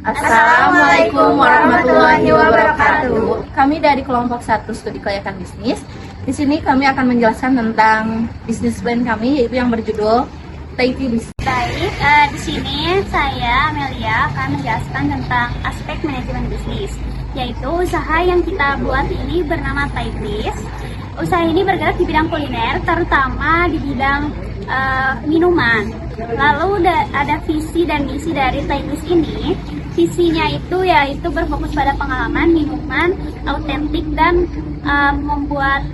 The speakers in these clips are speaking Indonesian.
Assalamualaikum warahmatullahi wabarakatuh. Kami dari kelompok 1 studi kelayakan bisnis. Di sini kami akan menjelaskan tentang bisnis plan kami, yaitu yang berjudul Taiti Bisnis. Baik, di sini saya Amelia akan menjelaskan tentang aspek manajemen bisnis, yaitu usaha yang kita buat ini bernama Taiti. Usaha ini bergerak di bidang kuliner, terutama di bidang minuman. Lalu ada visi dan misi dari Taiti ini. Visinya itu yaitu berfokus pada pengalaman minuman autentik dan membuat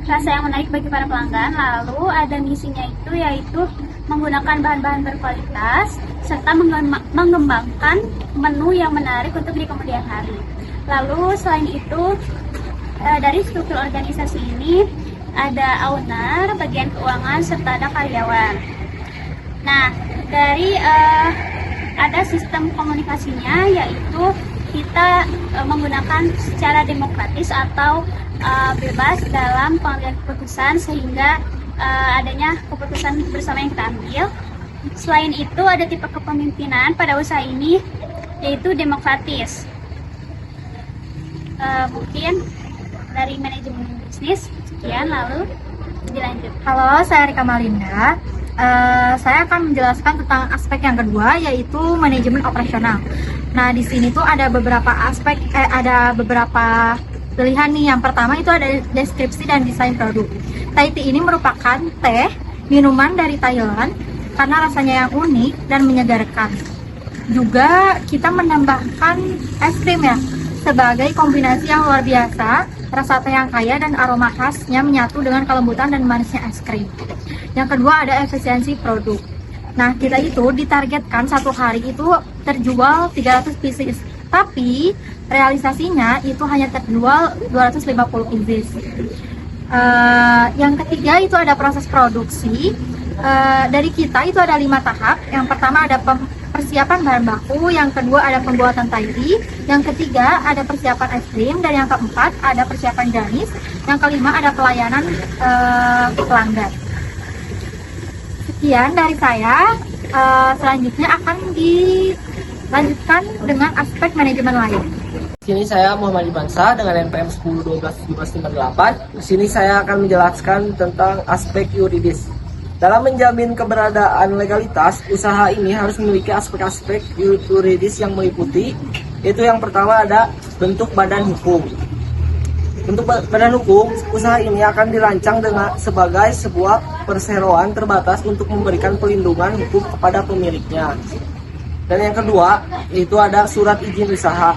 rasa yang menarik bagi para pelanggan. Lalu ada misinya itu yaitu menggunakan bahan-bahan berkualitas serta mengembangkan menu yang menarik untuk di kemudian hari. Lalu selain itu dari struktur organisasi ini ada owner, bagian keuangan, serta ada karyawan. Nah, dari ada sistem komunikasinya, yaitu kita menggunakan secara demokratis atau bebas dalam pengambilan keputusan, sehingga adanya keputusan bersama yang kita ambil. Selain itu ada tipe kepemimpinan pada usaha ini, yaitu demokratis. Mungkin dari manajemen bisnis sekian, lalu dilanjut. Halo, saya Rika Malinda. Saya akan menjelaskan tentang aspek yang kedua, yaitu manajemen operasional. Nah, di sini tuh ada beberapa aspek, ada beberapa pilihan nih. Yang pertama itu ada deskripsi dan desain produk. Taiti ini merupakan teh minuman dari Thailand karena rasanya yang unik dan menyegarkan. Juga kita menambahkan es krim ya, sebagai kombinasi yang luar biasa. Rasa teh yang kaya dan aroma khasnya menyatu dengan kelembutan dan manisnya es krim. Yang kedua ada efisiensi produk. Nah, kita itu ditargetkan satu hari itu terjual 300 pieces, tapi realisasinya itu hanya terjual 250 pieces. Yang ketiga itu ada proses produksi. Dari kita itu ada 5 tahap. Yang pertama ada persiapan bahan baku, yang kedua ada pembuatan Taiti, yang ketiga ada persiapan es krim, dan yang keempat ada persiapan janis, yang kelima ada pelayanan pelanggan. Sekian dari saya. Selanjutnya akan dilanjutkan dengan aspek manajemen lain. Di sini saya Muhammad Ibansa dengan NPM 10121758. Di sini saya akan menjelaskan tentang aspek yuridis. Dalam menjamin keberadaan legalitas, usaha ini harus memiliki aspek-aspek yuridis yang meliputi, yaitu yang pertama ada bentuk badan hukum. Untuk badan hukum, usaha ini akan dirancang sebagai sebuah perseroan terbatas untuk memberikan perlindungan hukum kepada pemiliknya. Dan yang kedua, itu ada surat izin usaha.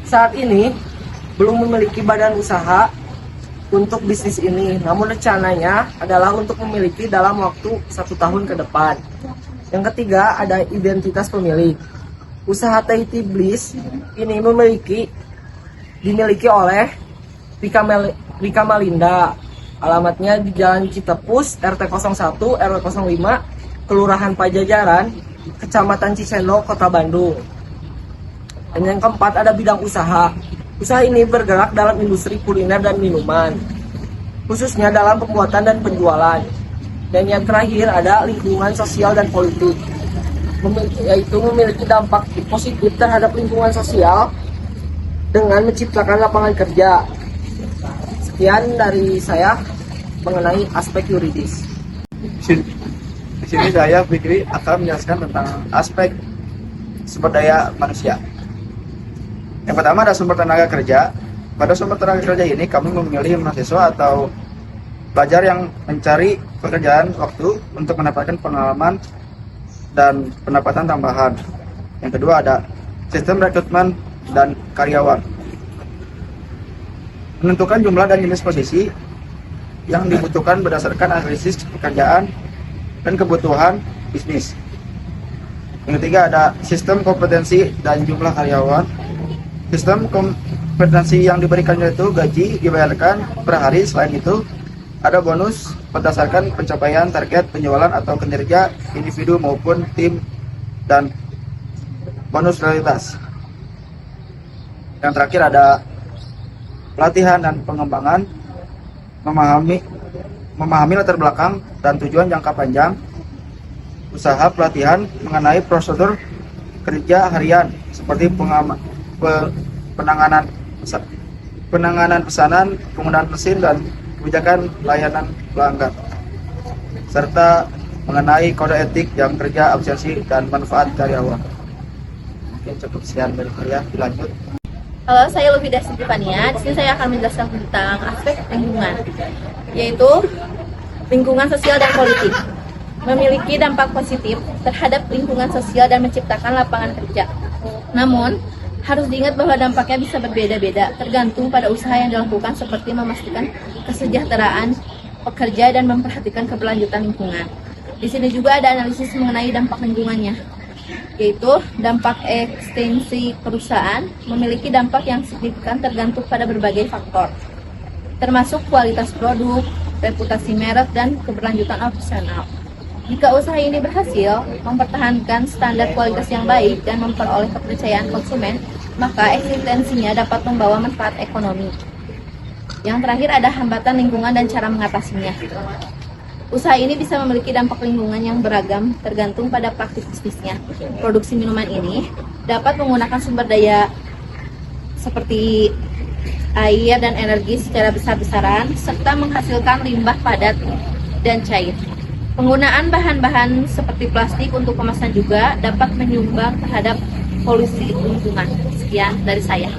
Saat ini, belum memiliki badan usaha untuk bisnis ini, namun rencananya adalah untuk memiliki dalam waktu 1 tahun ke depan. Yang ketiga ada identitas pemilik. Usaha Taiti Bliss ini dimiliki oleh Rika Malinda. Alamatnya di Jalan Citepus, RT 01, RW 05, Kelurahan Pajajaran, Kecamatan Cisendo, Kota Bandung. Dan yang keempat ada bidang usaha. Usaha ini bergerak dalam industri kuliner dan minuman, khususnya dalam pembuatan dan penjualan. Dan yang terakhir ada lingkungan sosial dan politik, yaitu memiliki dampak positif terhadap lingkungan sosial dengan menciptakan lapangan kerja. Sekian dari saya mengenai aspek yuridis. Di sini saya Fikri akan menjelaskan tentang aspek sumber daya manusia. Yang pertama ada sumber tenaga kerja. Pada sumber tenaga kerja ini kami memilih mahasiswa atau pelajar yang mencari pekerjaan waktu untuk mendapatkan pengalaman dan pendapatan tambahan. Yang kedua ada sistem rekrutmen dan karyawan. Menentukan jumlah dan jenis posisi yang dibutuhkan berdasarkan analisis pekerjaan dan kebutuhan bisnis. Yang ketiga ada sistem kompetensi dan jumlah karyawan. Sistem kompetensi yang diberikan yaitu gaji dibayarkan per hari. Selain itu ada bonus berdasarkan pencapaian target penjualan atau kinerja individu maupun tim, dan bonus loyalitas. Yang terakhir ada pelatihan dan pengembangan, memahami latar belakang dan tujuan jangka panjang usaha, pelatihan mengenai prosedur kerja harian seperti penanganan penanganan pesanan, penggunaan mesin dan kebijakan layanan pelanggan, serta mengenai kode etik jam kerja, absensi dan manfaat karyawan. Mungkin cukup sekian dari saya. Dilanjut. Halo, saya Lubida Sintipania. Di sini saya akan menjelaskan tentang aspek lingkungan, yaitu lingkungan sosial dan politik. Memiliki dampak positif terhadap lingkungan sosial dan menciptakan lapangan kerja. Namun, harus diingat bahwa dampaknya bisa berbeda-beda, tergantung pada usaha yang dilakukan seperti memastikan kesejahteraan pekerja dan memperhatikan keberlanjutan lingkungan. Di sini juga ada analisis mengenai dampak lingkungannya, yaitu dampak ekstensi perusahaan memiliki dampak yang signifikan tergantung pada berbagai faktor, termasuk kualitas produk, reputasi merek, dan keberlanjutan operasional. Jika usaha ini berhasil mempertahankan standar kualitas yang baik dan memperoleh kepercayaan konsumen, maka eksistensinya dapat membawa manfaat ekonomi. Yang terakhir ada hambatan lingkungan dan cara mengatasinya. Usaha ini bisa memiliki dampak lingkungan yang beragam tergantung pada praktik bisnisnya. Produksi minuman ini dapat menggunakan sumber daya seperti air dan energi secara besar-besaran, serta menghasilkan limbah padat dan cair. Penggunaan bahan-bahan seperti plastik untuk kemasan juga dapat menyumbang terhadap polusi lingkungan. Sekian dari saya.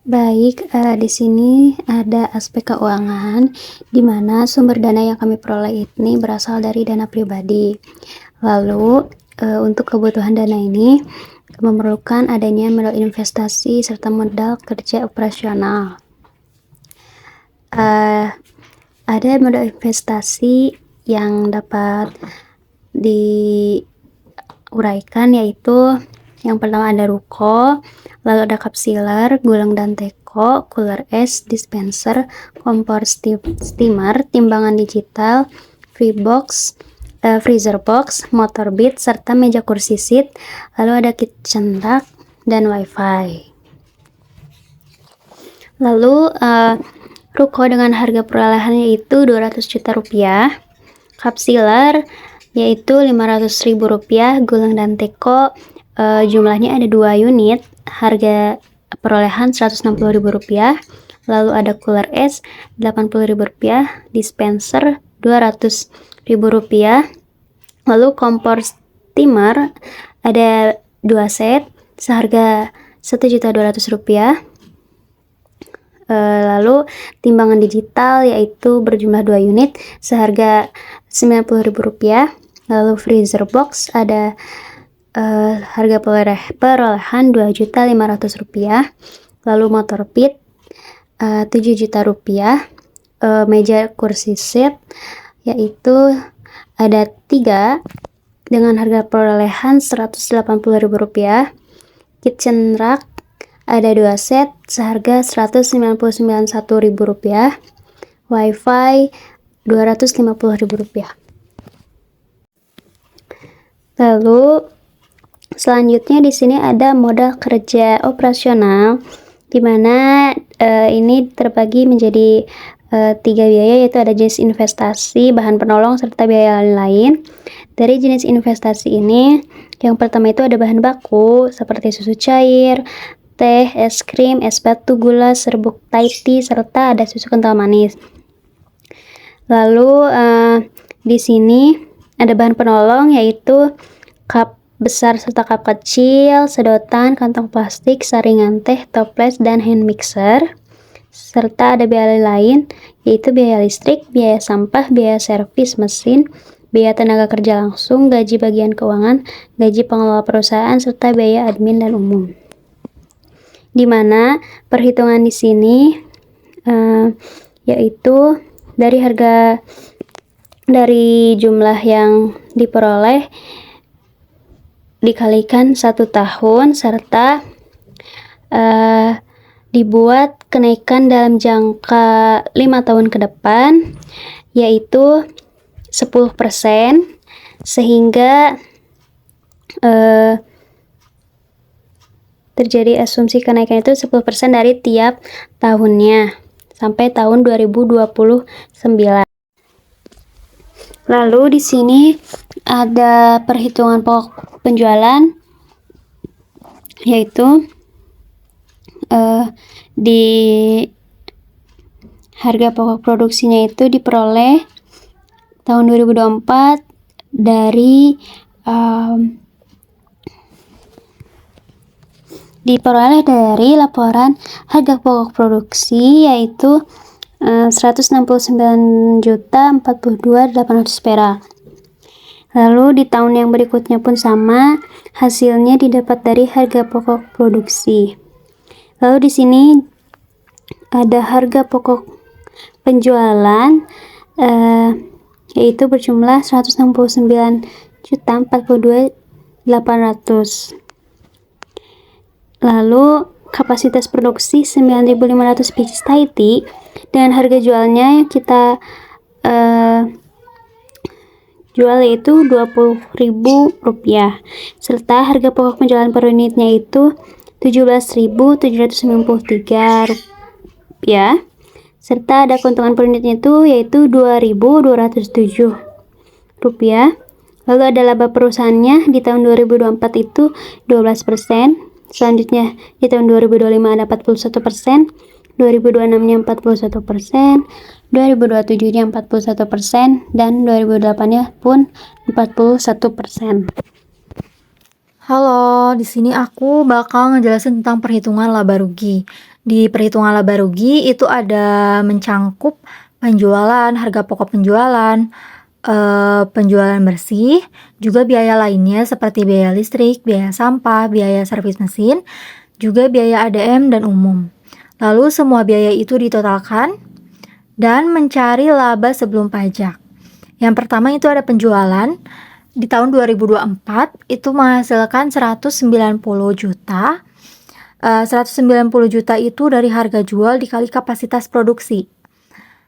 Baik, di sini ada aspek keuangan, di mana sumber dana yang kami peroleh ini berasal dari dana pribadi. Lalu, untuk kebutuhan dana ini memerlukan adanya modal investasi serta modal kerja operasional. Ada modal investasi yang dapat diuraikan, yaitu yang pertama ada ruko, lalu ada kapsiler, gulang dan teko, cooler es, dispenser, kompor steamer, timbangan digital, freezer box, motor beat, serta meja kursi seat, lalu ada kitchen rack dan wifi. Lalu ruko dengan harga perolehan yaitu 200 juta rupiah, kapsiler yaitu 500.000 rupiah, gulang dan teko jumlahnya ada 2 unit, harga perolehan 160.000 rupiah, lalu ada cooler es 80.000 rupiah, dispenser 200.000 rupiah, lalu kompor steamer ada 2 set seharga 1.200.000 rupiah. Lalu timbangan digital yaitu berjumlah 2 unit seharga 90.000 rupiah. Lalu freezer box ada harga perolehan 2.500.000 rupiah. Lalu motor pit 7 juta rupiah. Meja kursi seat yaitu ada 3 dengan harga perolehan 180.000 rupiah. Kitchen rack ada 2 set seharga 199.000 rupiah. Wifi 250.000 rupiah. Lalu selanjutnya di sini ada modal kerja operasional, di mana ini terbagi menjadi 3 biaya, yaitu ada jenis investasi, bahan penolong, serta biaya lain. Dari jenis investasi ini, yang pertama itu ada bahan baku seperti susu cair, teh, es krim, es batu, gula, serbuk Thai tea, serta ada susu kental manis. Lalu di sini ada bahan penolong yaitu cup besar serta cup kecil, sedotan, kantong plastik, saringan teh, toples, dan hand mixer. Serta ada biaya lain yaitu biaya listrik, biaya sampah, biaya servis mesin, biaya tenaga kerja langsung, gaji bagian keuangan, gaji pengelola perusahaan, serta biaya admin dan umum. Di mana perhitungan di sini yaitu dari jumlah yang diperoleh dikalikan 1 tahun, serta dibuat kenaikan dalam jangka 5 tahun ke depan yaitu 10%, sehingga terjadi asumsi kenaikan itu 10% dari tiap tahunnya sampai tahun 2029. Lalu di sini ada perhitungan pokok penjualan, yaitu di harga pokok produksinya itu diperoleh tahun 2024 dari laporan harga pokok produksi, yaitu 169.042.800 perak. Lalu di tahun yang berikutnya pun sama, hasilnya didapat dari harga pokok produksi. Lalu di sini ada harga pokok penjualan yaitu berjumlah 169.042.800. Lalu kapasitas produksi 9.500 pieces Thai tea dengan harga jualnya yang kita jual yaitu Rp20.000, serta harga pokok penjualan per unitnya itu Rp17.793, serta ada keuntungan per unitnya yaitu Rp2.207. Lalu ada laba perusahaannya di tahun 2024 itu 12%, selanjutnya di tahun 2025 ada 41%, 2026-nya 41%, 2027-nya 41%, dan 2008-nya pun 41%. Halo, di sini aku bakal ngejelasin tentang perhitungan laba rugi. Di perhitungan laba rugi itu ada mencangkup penjualan, harga pokok penjualan, penjualan bersih, juga biaya lainnya seperti biaya listrik, biaya sampah, biaya servis mesin, juga biaya ADM dan umum. Lalu semua biaya itu ditotalkan dan mencari laba sebelum pajak. Yang pertama itu ada penjualan. Di tahun 2024 itu menghasilkan 190 juta. 190 juta itu dari harga jual dikali kapasitas produksi.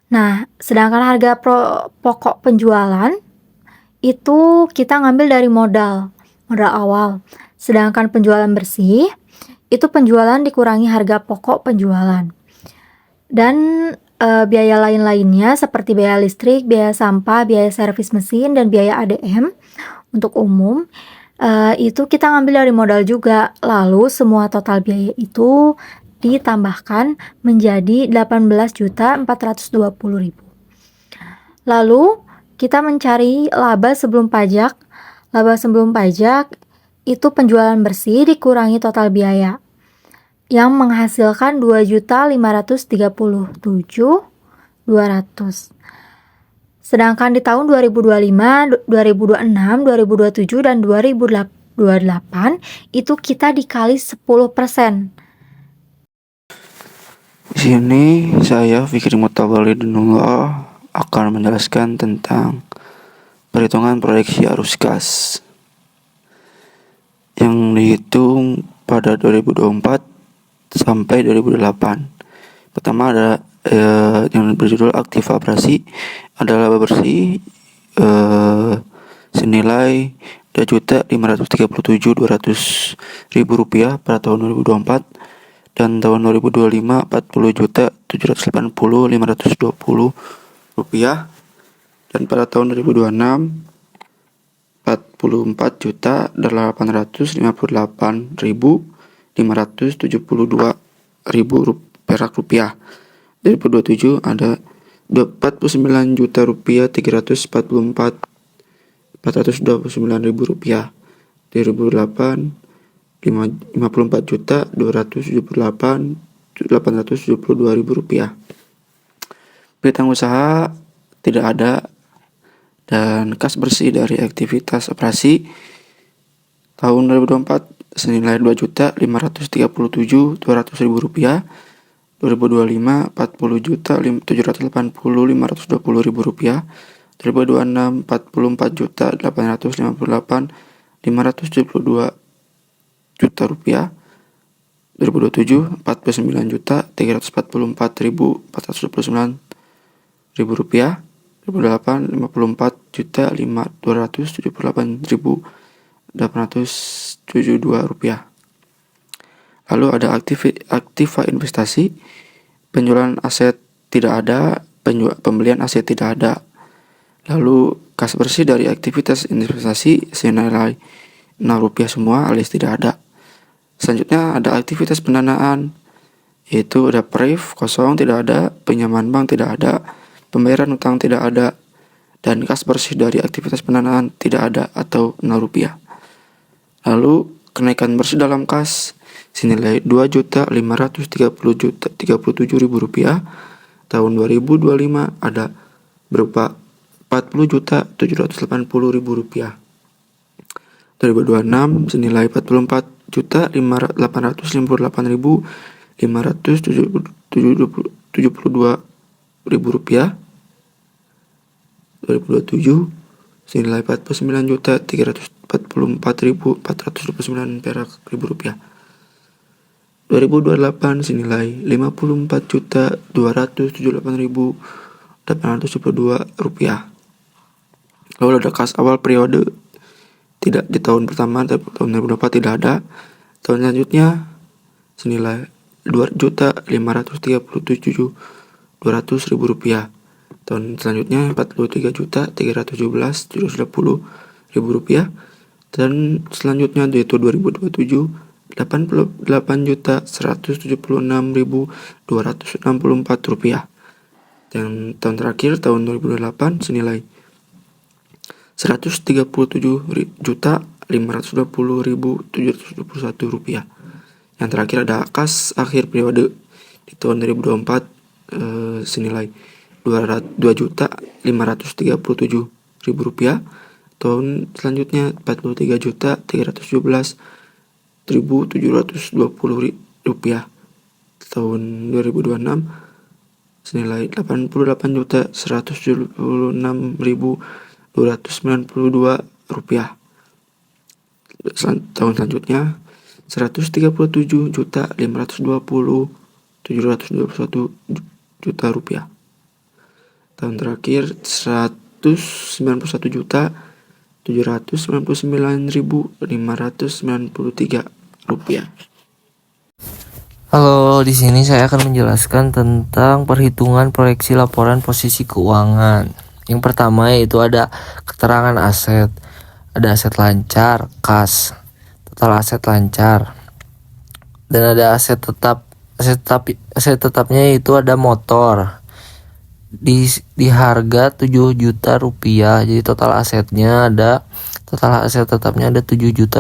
Nah, sedangkan harga pokok penjualan itu kita ngambil dari modal awal. Sedangkan penjualan bersih itu penjualan dikurangi harga pokok penjualan. Dan biaya lain-lainnya seperti biaya listrik, biaya sampah, biaya servis mesin, dan biaya ADM untuk umum itu kita ngambil dari modal juga. Lalu semua total biaya itu ditambahkan menjadi 18.420.000. Lalu kita mencari laba sebelum pajak. Laba sebelum pajak itu penjualan bersih dikurangi total biaya yang menghasilkan 2.537.200. Sedangkan di tahun 2025, 2026, 2027, dan 2028 itu kita dikali 10%. Di sini saya Fikri Mutabalidunullah akan menjelaskan tentang perhitungan proyeksi arus gas yang dihitung pada 2024 sampai 2008. Pertama ada yang berjudul aktiva operasi, adalah laba bersih senilai Rp2.537.200.000 pada tahun 2024, dan tahun 2025 Rp40.780.520, dan pada tahun 2026 Rp44.558.572 perak rupiah. 2027 ada Rp49.344.429.000. 2008 Rp54.278.872.000. Piutang usaha tidak ada, dan kas bersih dari aktivitas operasi tahun 2024 senilai Rp2.537.200.000. 2025 Rp40.780.520.000. 2026 Rp44.858.572.000. 2027 Rp49.344.429.000. 2008 Rp54.278.872. Lalu ada aktiva investasi, penjualan aset tidak ada, pembelian aset tidak ada. Lalu kas bersih dari aktivitas investasi senilai Rp0 semua alias tidak ada. Selanjutnya ada aktivitas pendanaan, yaitu ada pref kosong tidak ada, pinjaman bank tidak ada, pembayaran utang tidak ada, dan kas bersih dari aktivitas pendanaan tidak ada atau Rp0. Lalu kenaikan bersih dalam kas senilai Rp2.537.000 tahun 2025 ada berupa Rp40.780.000. 2026 senilai Rp44.858.572.000. 2027 senilai Rp49.344.429 perak ribu rupiah. 2028 senilai Rp54.278.872. Lalu ada kas awal periode tidak di tahun pertama, tapi tahun 2024 tidak ada. Tahun selanjutnya senilai Rp2.537.200.000. Tahun selanjutnya Rp43.317.780.000. Dan selanjutnya yaitu 2027 Rp88.176.264. Dan tahun terakhir tahun 2028 senilai Rp133.520.721. Yang terakhir ada kas akhir periode di tahun 2024 senilai Rp2.537.000. Tahun selanjutnya Rp48.720.720. Tahun 2026 senilai Rp88.176.292. Tahun selanjutnya Rp133.520.721 tahun terakhir Rp199.799.593. Halo, di sini saya akan menjelaskan tentang perhitungan proyeksi laporan posisi keuangan. Yang pertama yaitu ada keterangan aset. Ada aset lancar, kas, total aset lancar. Dan ada aset tetap. Aset tetapnya yaitu ada motor. Di harga Rp7 juta. Jadi total aset tetapnya ada Rp7 juta.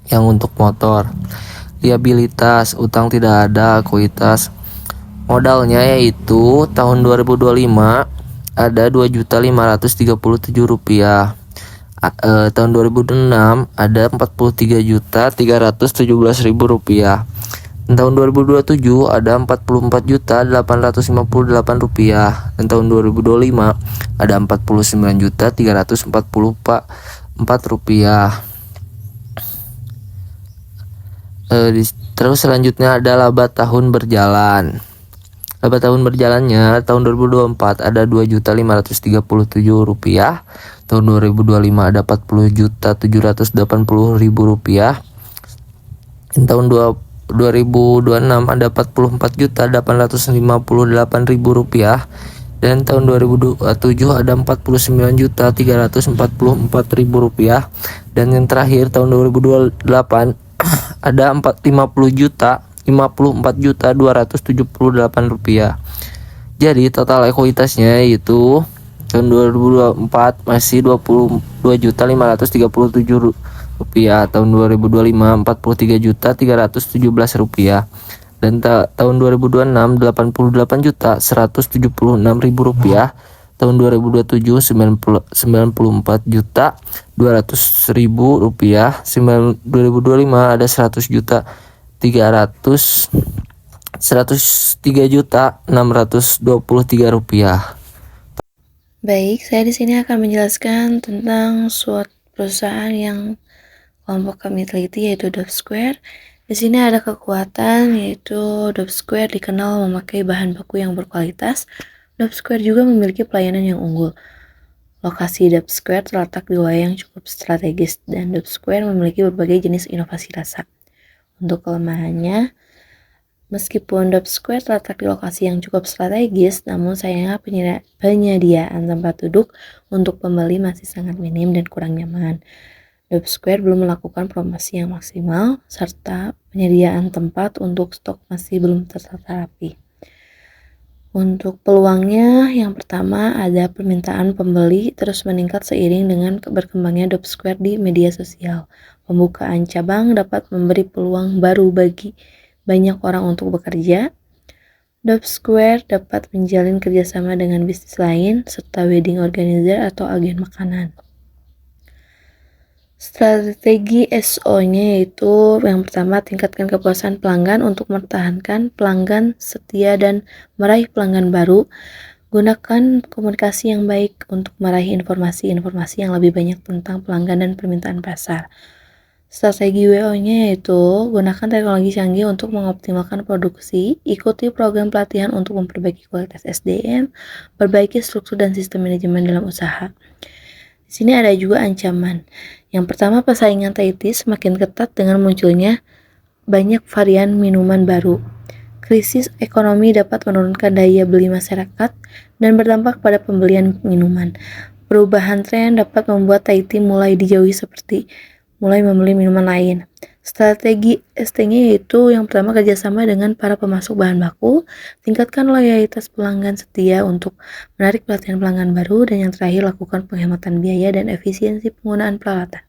Yang untuk motor. Liabilitas, utang tidak ada, ekuitas. Modalnya yaitu tahun 2025 ada Rp2.537.000. Tahun 2006 ada Rp43.317.000. Tahun 2027 ada Rp44.858.000. Dan tahun 2025 ada Rp49.344.004. Terus selanjutnya ada laba tahun berjalan. Laba tahun berjalannya tahun 2024 ada Rp2.537.000. Tahun 2025 ada Rp40.780.000. Dan tahun 2026 ada Rp44.858.000. Dan tahun 2027 ada Rp49.344.000. Dan yang terakhir tahun 2028 ada Rp54.278.000. Jadi total ekuitasnya yaitu tahun 2024 masih Rp22.537. Tahun 2025 Rp43.317. Dan tahun 2026 Rp88.176.000. Tahun 2027 Rp94.200.000. 2025 ada Rp103.623. Baik, saya di sini akan menjelaskan tentang suatu perusahaan yang kelompok kami teliti yaitu Dove Square. Di sini ada kekuatan yaitu Dove Square dikenal memakai bahan baku yang berkualitas. Dove Square juga memiliki pelayanan yang unggul. Lokasi Dove Square terletak di wilayah yang cukup strategis dan Dove Square memiliki berbagai jenis inovasi rasa. Untuk kelemahannya, Meskipun Dop Square terletak di lokasi yang cukup strategis, namun sayangnya penyediaan tempat duduk untuk pembeli masih sangat minim dan kurang nyaman. Dop Square belum melakukan promosi yang maksimal, serta penyediaan tempat untuk stok masih belum tertata rapi. Untuk peluangnya, yang pertama ada permintaan pembeli terus meningkat seiring dengan berkembangnya Dop Square di media sosial. Pembukaan cabang dapat memberi peluang baru bagi banyak orang untuk bekerja. Dop Square dapat menjalin kerjasama dengan bisnis lain, serta wedding organizer atau agen makanan. Strategi SO-nya yaitu yang pertama, tingkatkan kepuasan pelanggan untuk mempertahankan pelanggan setia dan meraih pelanggan baru. Gunakan komunikasi yang baik untuk meraih informasi-informasi yang lebih banyak tentang pelanggan dan permintaan pasar. Strategi WO-nya yaitu gunakan teknologi canggih untuk mengoptimalkan produksi, ikuti program pelatihan untuk memperbaiki kualitas SDM, perbaiki struktur dan sistem manajemen dalam usaha. Di sini ada juga ancaman. Yang pertama, persaingan Thai tea semakin ketat dengan munculnya banyak varian minuman baru. Krisis ekonomi dapat menurunkan daya beli masyarakat dan berdampak pada pembelian minuman. Perubahan tren dapat membuat Thai tea mulai dijauhi seperti mulai membeli minuman lain. Strategi ST-nya yaitu yang pertama, kerjasama dengan para pemasok bahan baku, tingkatkan loyalitas pelanggan setia untuk menarik perhatian pelanggan baru, dan yang terakhir, lakukan penghematan biaya dan efisiensi penggunaan peralatan.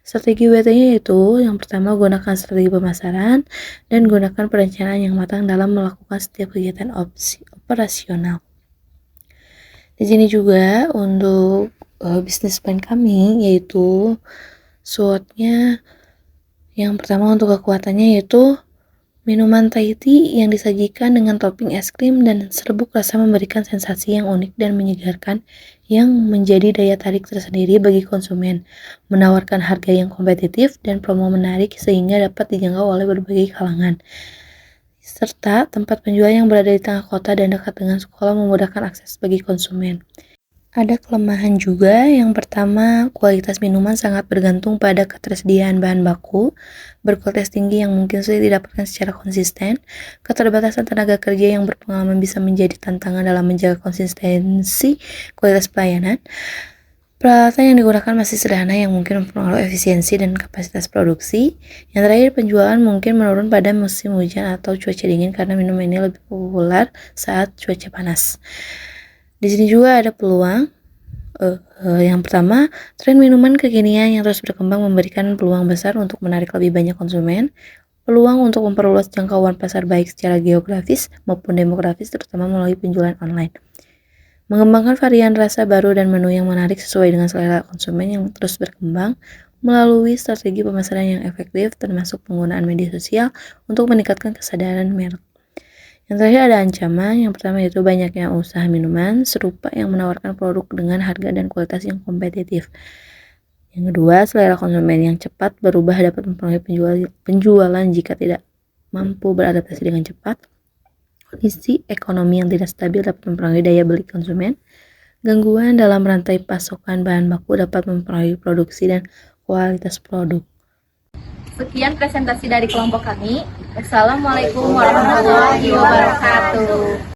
Strategi WT-nya yaitu yang pertama, gunakan strategi pemasaran dan gunakan perencanaan yang matang dalam melakukan setiap kegiatan operasional. Di sini juga untuk bisnis plan kami yaitu SWOT-nya. Yang pertama, untuk kekuatannya yaitu minuman Thai tea yang disajikan dengan topping es krim dan serbuk rasa memberikan sensasi yang unik dan menyegarkan yang menjadi daya tarik tersendiri bagi konsumen, menawarkan harga yang kompetitif dan promo menarik sehingga dapat dijangkau oleh berbagai kalangan, serta tempat penjual yang berada di tengah kota dan dekat dengan sekolah memudahkan akses bagi konsumen. Ada kelemahan juga. Yang pertama, kualitas minuman sangat bergantung pada ketersediaan bahan baku berkualitas tinggi yang mungkin sulit didapatkan secara konsisten. Keterbatasan tenaga kerja yang berpengalaman bisa menjadi tantangan dalam menjaga konsistensi kualitas pelayanan. Peralatan yang digunakan masih sederhana yang mungkin mempengaruhi efisiensi dan kapasitas produksi. Yang terakhir, penjualan mungkin menurun pada musim hujan atau cuaca dingin karena minuman ini lebih populer saat cuaca panas. Di sini juga ada peluang. Yang pertama, tren minuman kekinian yang terus berkembang memberikan peluang besar untuk menarik lebih banyak konsumen. Peluang untuk memperluas jangkauan pasar baik secara geografis maupun demografis, terutama melalui penjualan online. Mengembangkan varian rasa baru dan menu yang menarik sesuai dengan selera konsumen yang terus berkembang melalui strategi pemasaran yang efektif, termasuk penggunaan media sosial untuk meningkatkan kesadaran merek. Yang terakhir ada ancaman. Yang pertama yaitu banyaknya usaha minuman serupa yang menawarkan produk dengan harga dan kualitas yang kompetitif. Yang kedua, selera konsumen yang cepat berubah dapat mempengaruhi penjualan jika tidak mampu beradaptasi dengan cepat. Kondisi ekonomi yang tidak stabil dapat mempengaruhi daya beli konsumen. Gangguan dalam rantai pasokan bahan baku dapat mempengaruhi produksi dan kualitas produk. Sekian presentasi dari kelompok kami. Wassalamualaikum warahmatullahi wabarakatuh.